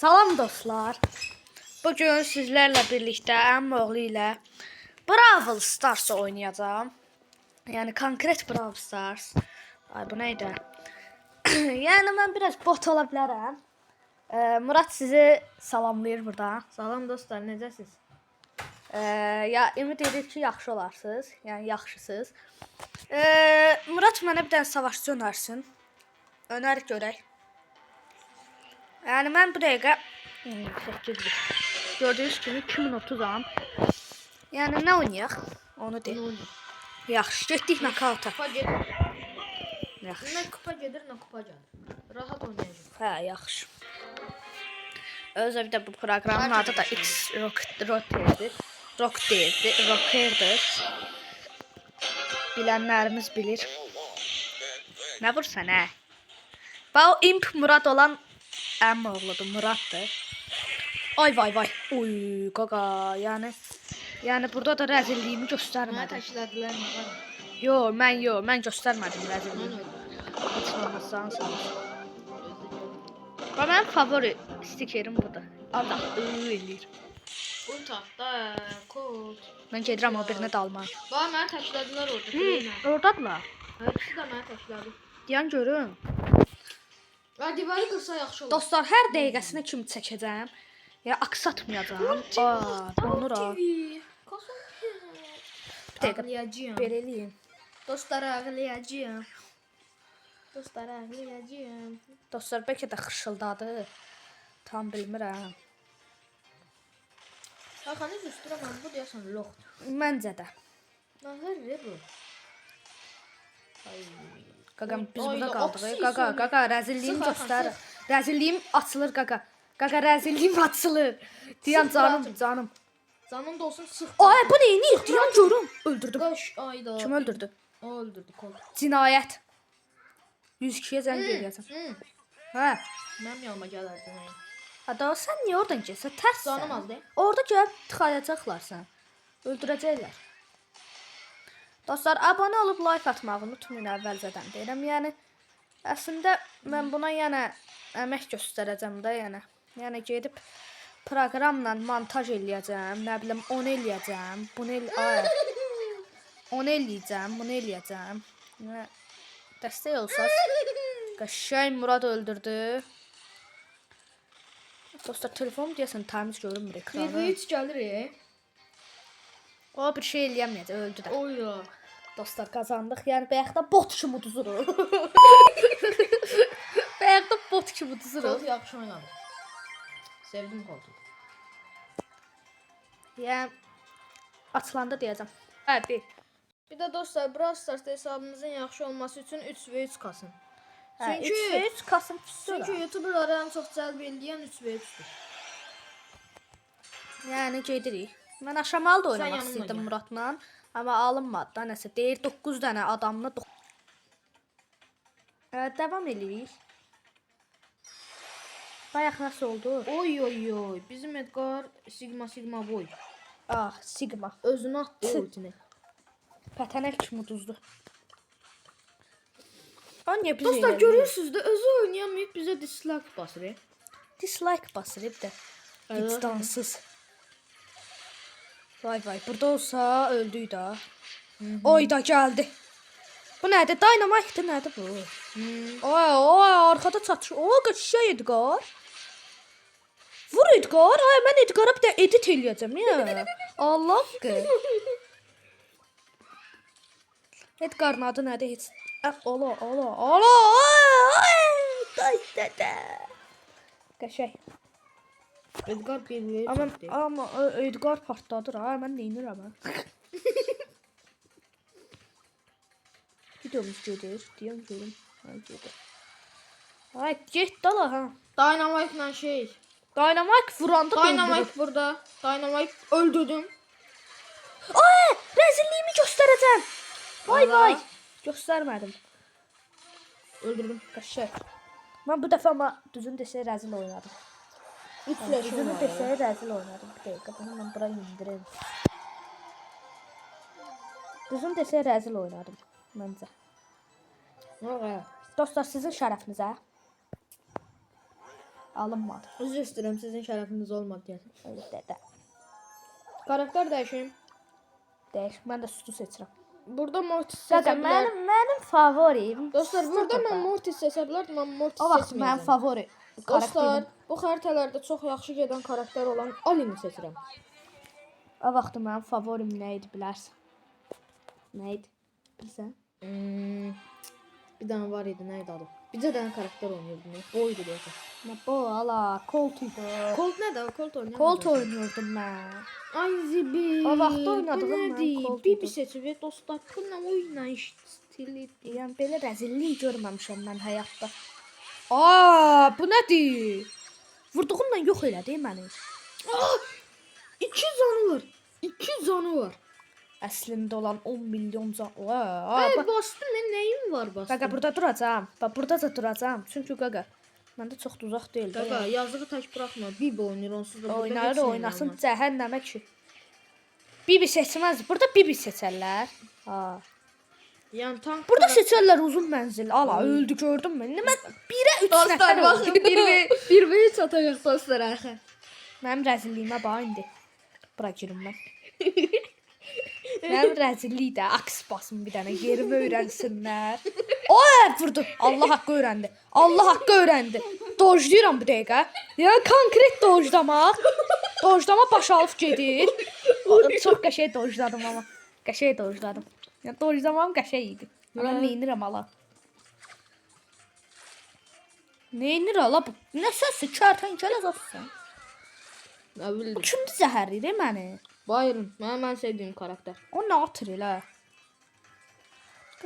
Salam dostlar. Bugün sizlərlə birlikdə əmioğlu ilə Brawl Stars oynayacağam. Yəni konkret Brawl Stars. Ay bu nə idi? Yəni mən biraz bot ola bilərəm. Murad sizi salamlayır burada. Salam dostlar, necəsiz? Ya ümid edirik ki, yaxşı olarsınız. Yəni yaxşısınız. Murad mənə bir dənə savaşçı önərsin. Önər görək. Yəni mən bu dəqiqə 8 gördüyünüz kimi 2030-am. Yəni nə oynayaq? Onu de. Yaxşı, getdik nakauta. Kupa gedir. Yaxşı. Nə kupa gedir, nə kupa gəlir. Rahat oynayacağıq. Hə, yaxşı. Özə bir də bu proqramın adı da X Rockerdir. Rockerdir. Bilənlərimiz bilir. Nə vursan hə? Bax o imp Murad olan əmioğludur, Muraddır. Ay vay vay. Oy qaqa, yəni burada da rəzilliyimi Mənə göstərmədim. təklədilər nə var? Mən göstərmədim rəzilliyimi. Heç olmazsan sən. Bax mənim favori stikerim budur. Allah eləyir. Ultaqda, kod. Mən gedirəm o birini dalma. Bax mənə təklədilər orada. Ordadılar. Hepsi də mənə təklədi. Deyən görün. Və divarı qırsa yaxşı olur. Dostlar, hər dəqiqəsini kimi çəkəcəm. Ya aksatmayacağam. Donur ha. Bir dəqiqə Ağlayacağım. belə eləyin. Dostlar ağlayacağım. Dostlar ağlayacağım. Dostlar, bəlkə də xışıldadı. Tam bilmirəm. Xanı üstürəm, bu deyəsən loxdur. Məncə də. Nələr bu? Ay. Qaqam biz Ay, burada ya, qaldıq. oxşayırsan. Qaqa, rəzilliyim Sıx, göstər. sıx. Rəzilliyim açılır qaqa. Qaqa, rəzilliyim açılır. Deyən Sıx, canım, bacım. canım. Canım da olsun sıx. Ay, bu neyini? Deyən görüm. Öldürdüm. Qaş ayda. Kim öldürdü? O öldürdü kod. Cinayət. 102-yə zəng eləyəcəm. Hə. Mənim yanıma gələrdi. Ada sən niyə oradan gəlsən? Tərs. Canım az deyil. Orada gəlib tıxayacaqlar sən. Öldürəcəklər. Dostlar, abunə olub like atmağı unutmayın əvvəlcədən deyirəm. Yəni əslində mən buna yəni əmək göstərəcəm də, yəni gedib proqramla montaj eləyəcəm, nə bilim 10 eləyəcəm, bunu eləyəcəm, bunu eləyəcəm. Yəni dəstək olsaz qəşəng Murad öldürdü. Dostlar, telefonum deyəsən təmiz görünmür ekranı. 1-3 gəlir. O bir şey eləyəməyəcək, öldü də. Oy ya. Dostlar, qazandıq. Yəni bayaq da bot kimi uduzuruq. Bayaq da bot kimi uduzuruq. Kod yaxşı oynadı. Sevdim kodu. Yəni açılanda deyəcəm. Hə, bir. Bir də dostlar, Brawl Stars'da hesabımızın yaxşı olması üçün 3v3 kasın. Hə, Çünki 3 Kasım Çünki YouTuberları ən çox cəlb edən 3v3'dür. Yəni gedirik. Mən aşamalı da oynamaq yanımla istəyirdim gəl. Muradla, amma alınmadı da nəsə. Deyir 9 dənə adamla. Davam eləyirik. Bayaq nəsə oldu? Oy oy oy. Bizim Edgar Sigma boy. Ah, Sigma. Özünü atdı Tüh. ultini. Pətənək kimi uduzdu. Niyə biz Dostlar elədik? görürsünüz də özü oynayamayıb bizə dislike basır. Dislike basır hep də. Vicdansız. Vay vay, burada olsa öldük da. Oy da geldi. Bu nədir? Dynamite nədir bu? Ay, arkada çatış. O qəşəng Edgar. Vur Edgar. Ay, mən Edgar'a bir də edit eləyəcəm ya. Allah haqqı. Edgar'ın adı nədir heç? Ola. Ay. Qəşəng. Edgar bir Amma Edgar partladır ha, mən neynirəm ha? Videomuz gedir, deyəm görüm. Ha, gedir. Ay, get dala ha. Dynamite ilə şey. Dynamite vuranda Dynamite burada. Dynamite öldürdüm. Ay, rəzilliyimi göstərəcəm. Vay Allah. vay. Göstərmədim. Öldürdüm. Qəşəng. Mən bu dəfə amma düzün desək rəzil oynadım. 3 flash'ım Düzünü var. desək rəzil oynadım. Bir dəqiqə, bunu mən bura indirim. Düzün desək rəzil oynadım. Məncə. Vay. Dostlar, sizin şərəfinizə. Alınmadı. Üzr istəyirəm, sizin şərəfiniz olmadı deyəsən. Öyle dədə. Karakter dəyişim. Değişik. Ben de sütü seçirəm. Burada Mortis Qaqa, seçə bilər. mənim favorim. Dostlar, burada Sütü mən da. Mortis seçə bilərdim, amma Mortis O vaxt mənim seçməyəcəm. favori Dostlar, karakterim. bu xəritələrdə çox yaxşı gedən karakter olan Alini seçirəm. O vaxt mənim favorim nə idi bilərsən? Nə idi? Bilirsən? Bir dənə var idi, nə idi adı? Bircə dənə karakter oynayırdı. O idi deyəsən. Nə bu ala, Colt idi. Colt nədir? Colt oynayır. Colt oynuyordum mən. Ay zibi. O vaxt oynadığım mən nədir? Colt Bibi idi. seçib dostlar. Bununla oynayış stili. Yəni belə rəzillik görməmişəm mən həyatda. Aa, bu nədir? Vurduğumla yox elədi məni. 2 canı var. 2 canı var. Əslində olan 10 milyon can. Ay Bax, bastım, mən nəyim var bastım? qaqa burada duracağam. Bax burada da duracağam. Çünki qaqa məndə çox da uzaq deyil. də Qaqa, yəni. yazığı tək buraxma. Bibi oynayır onsuz da. burada Oynayır, heç nə oynasın oynamaz. cəhənnəmə ki. Bibi seçməz. Burada Bibi seçərlər. Ha. Yəni tank Burada seçərlər uzun mənzil. Ala öldü gördün mü? Mən 1-ə 3 dostlar nəfər baxın oldu. 1v3 atacaq dostlar axı. Mənim rəzilliyimə bax indi. Bura girim mən. Mənim rəzillik də aks basım bir dənə yerimi öyrənsinlər. Oy vurdu. Allah haqqı öyrəndi. Allah haqqı öyrəndi. Dojlayıram bu dəqiqə. Ya konkret dojlamaq. Dojlama baş alıb gedir. Çox qəşəng dojladım amma. Qəşəng dojladım. Ya dojlamam qəşəng idi. Amma Hə. neynirəm ala? Neynir ala bu? Nə səsi kərtənkələ zətsən? Nə bildim. Kimdir zəhərləyir məni? Bayron, mən sevdiyim karakter. O nə atır elə?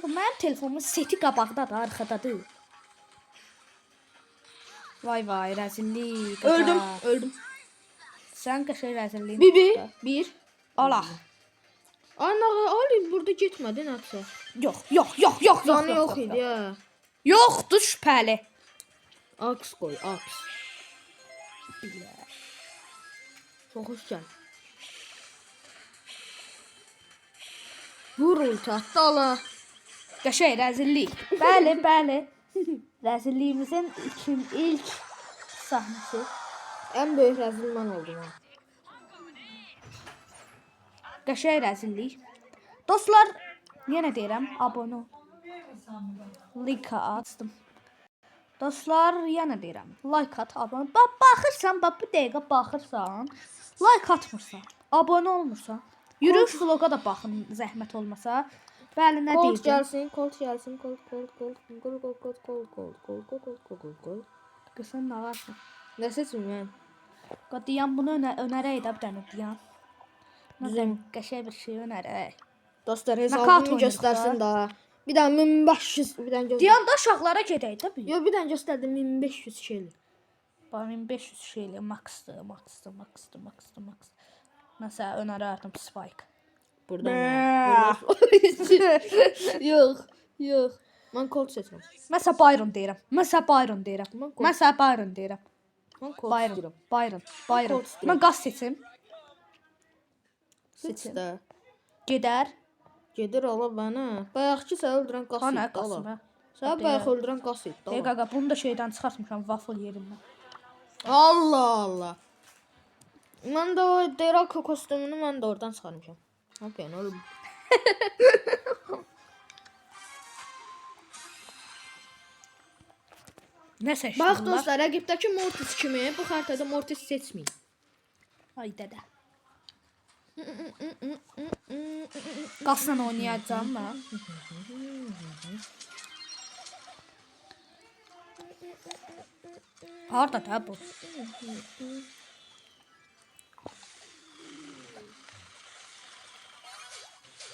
Mənim telefonumun seti qabaqdadır, arxadadır. Vay vay, rəzillik. qaqa. Öldüm. Sən qəşəng rəzilliyin. Bibi tutdu. 1. Ala. Ana, Ali burada getmədi nəsə. Yox, yox, yox, yox, yox. Canı yox idi ya. Yoxdur şübhəli. Aks qoy, aks. Çox xoş gəl. Vur ulti atdı ala. Qəşəng rəzillik. Bəli, bəli. Rəzilliyimizin ilk səhnəsi. Ən böyük rəzil mən oldum ha. Qəşəng rəzillik. Dostlar, yenə deyirəm, abunə ol. Like atdım. Dostlar, yenə deyirəm, like at, abunə. Baxırsan, bax bu dəqiqə baxırsan, like atmırsan, abunə olmursan, yürüyüş vloga da baxın, zəhmət olmasa. Bəli, nə Colt deyəcəm? gəlsin, Colt gəlsin, Colt. Qısan nə varsın? Nə seçim mən? Qadiyan bunu önərək də bir dənə deyən. Düzüm. Qəşəng bir şey önərək. Dostlar Knockout hesabımı oynayırıq göstərsin daha. Bir dənə 1500, bir dənə göstər. Deyən də uşaqlara gedək də bir. Yo, bir dənə göstərdim 1500 şeyli. Bax 1500 şeyli maxdır. Məsələn, önərərdim Spike. Burada Bə. Yox. Mən Colt seçirəm. Məsələn Byron deyirəm. Məsələn Byron deyirəm. Mən Colt- Məsələn Byron deyirəm. Mən Colt Byron. istəyirəm. Byron. Colt istəyirəm. Mən qaz seçim. Seç də. Gedər. Gedir ala mənə. Bayaqki sən öldürən qas Ana idi ala. qasmı. Sən bayaq öldürən qas idi. ala. Qaqa bunu da şeydən çıxartmışam waffle yerindən. Allah Allah. Mən də o Derako kostyumunu mən də oradan çıxarmışam. Okey, nə olub? Nə seçdin? Bax dostlar, rəqibdəki Mortis kimi bu xəritədə Mortis seçməyin. Ay dədə. Qasla oynayacağam mən. Harda da bu?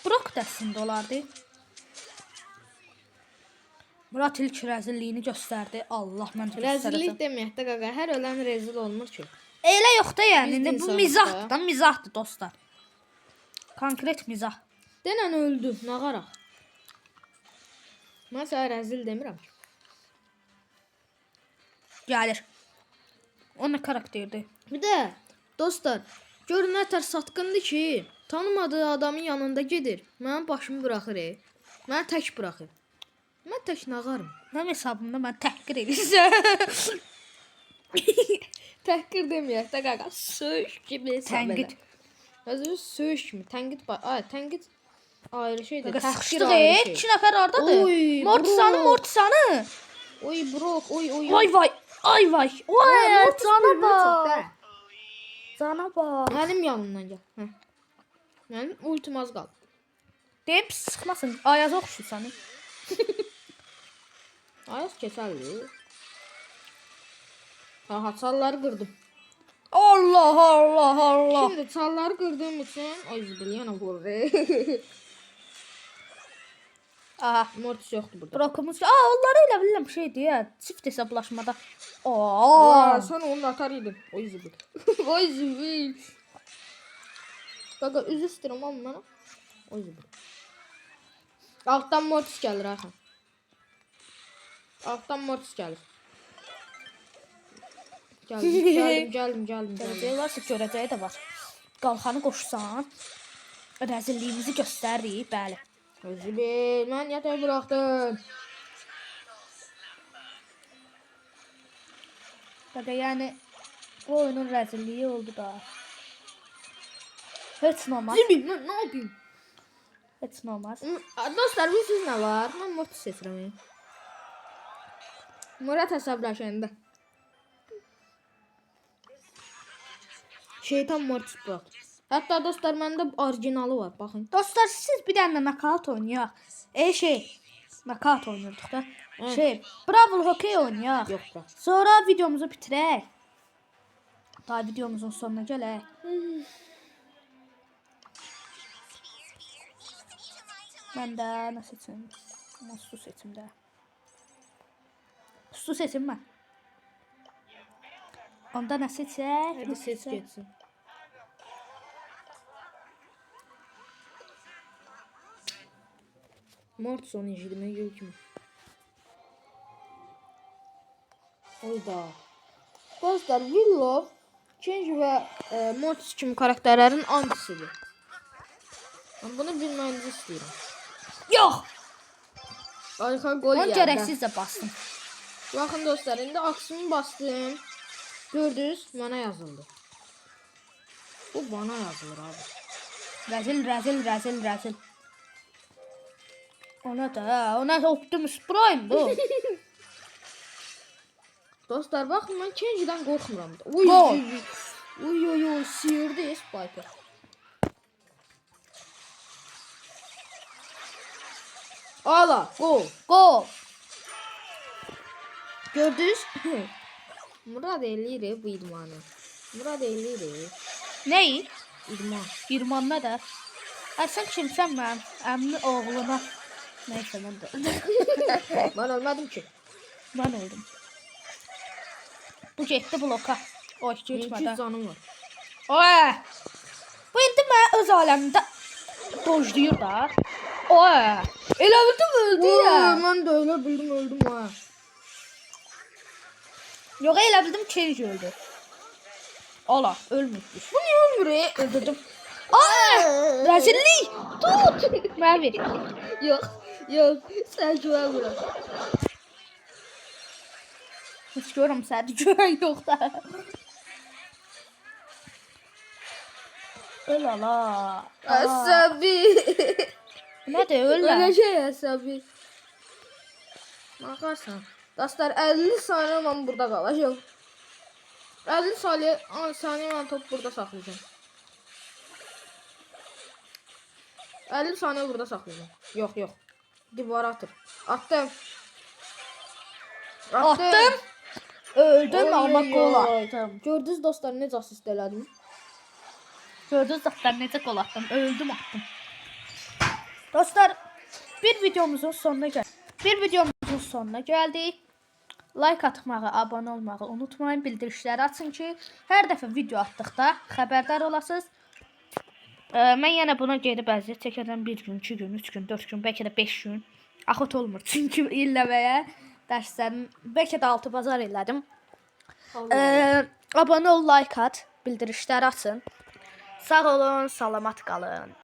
Brock dəstində olardı. Murat ilk rəzilliyini göstərdi. Allah mən Rəzillik deməyək də qaqa, hər ölən rezil olmur ki. Elə yox da yəni. Biz də Bu insanıq mizahdır da. da, mizahdır dostlar. Konkret mizah. Denən öldü, nə qaraq? Mən sənə rəzil demirəm. Gəlir. O nə karakterdir? Bir də dostlar, görün nətər satqındır ki, tanımadığı adamın yanında gedir. Mənim başımı buraxır. Məni tək buraxır. Mən tək nağarım. Mənim hesabımda mən təhqir edirsən. Təhqir deməyək də qaqa. Söyüş kimi hesab Tənqid. edək. Özü söyüş kimi. Tənqid ay, tənqid ayrı şeydir. Qaqa Təhqir sıxışdıq. ayrı şey. 2 nəfər hardadır? Oy, Mortisanı, bro. Mortisanı. Oy brok, oy oy. Vay vay. Ay vay. Vay, Mortis cana birini çox bak. da. Cana bak. Mənim yanımdan gəl. Hə. Mənim ultim az qaldı. Deyib sıxmasın. Ayaza oxşur səni. Ayaz keçərli. Aha, çalları qırdım. Allah Allah Allah. Şimdi çalları qırdığım üçün ay zibiliyana vurur. Aha. Mortis yoxdur burada. Brokumuz. Onları elə bilirəm şeydir ya. Çift hesablaşmada. Aa, sən onu atar idin. Oy zibil. Oy zibil. Qaqa üzr istəyirəm amma mənə. Oy zibil. Altdan Mortis gəlir Ayxan. Altdan Mortis gəlir. Gəldim. Gələcəyi varsa görəcəyi də var. Qalxanı qoşsan. Rəzilliyimizi göstəririk, bəli. Zibil, mən yataq buraxdım. Qaqa, yəni bu oyunun rəzilliyi oldu da. Heç nə olmaz. Zibil, mən nə yapayım? Heç nə olmaz. Dostlar, bilirsiniz nə var? Mən Mortis seçirəm. Murat hesablaşanda. Şeytan Mortis bırak. Hətta dostlar, məndə orijinalı var, baxın. Dostlar, siz bir dənə knockout oynayaq. Knockout oynayırdıq da. Brawl hokey oynayaq. Yox, bırak. Sonra videomuzu bitirək. Daha videomuzun sonuna gələk. Mən də nə seçim? Su seçim də. Su seçim mən. Onda nə seçək? Hadi ses geçsin. Mortis onu eşitmeye gül kimi. Oyda. Dostlar, Willow, Change və Mortis kimi karakterlərin antisidir. Ben bunu bilməyinizi istəyirəm. Yox! Ayxan gol Onu yerdə. gərəksiz də bastım. Baxın dostlar, indi aksımı bastım. Gördünüz, bana yazıldı. Bu bana yazılır abi. Rəzil. Ona Optimus Prime bu. Dostlar, baxın, mən Kenji'dən qorxmuram da. Gol. Uy, sıyırdı Spiker. Ala, gol. Gördünüz? Murad eləyir bu idmanı. Murad eləyir. Nəyi? İdman. İrman nədir? Sən kimsən mənim? Əmmi oğluna. Neyse mən də. Mən ölmədim ki. Mən öldüm. Bu getdi bloka. Oy, 200 getmədən. canım var. Oy! Bu indi mən öz aləmində dojlayır da. Oy! Elə bildim öldü ya. Mən də öyle bildim, öldüm ha. Yox, elə bildim Change öldü. Ola, ölmüşmüş. Bu niye ölmür? Öldürdüm. Ay! Rəzillik! Tut! Mənə ver. Yok. Sen güven bırak. Heç görürəm səni görən yox da. Öl ala. Asabi. Nədir öl? Öyle şey asabi. Bakarsan. Dostlar 50 saniye ben burada kalacağım. 50 saniye ben top burada saklayacağım. 50 saniye burada saklayacağım. Yok. Divara atır. Attım. Attım. Öldüm Oy, amma oy, qol oy. attım. Gördünüz dostlar necə asist elədim. Gördünüz dostlar necə qol attım. Öldüm attım. Dostlar bir videomuzun sonuna gəldik. Like atmağı, abone olmağı unutmayın. Bildirişləri açın ki, hər dəfə video atdıqda xəbərdar olasınız. Mən yenə buna gedib əziyyət çəkərəm 1 gün, 2 gün, 3 gün, 4 gün, bəlkə də 5 gün. Axıt olmur çünki illəməyə dərslərim bəlkə də 6 bazar elədim. Abone ol, like at, bildirişləri açın. Sağ olun, salamat qalın.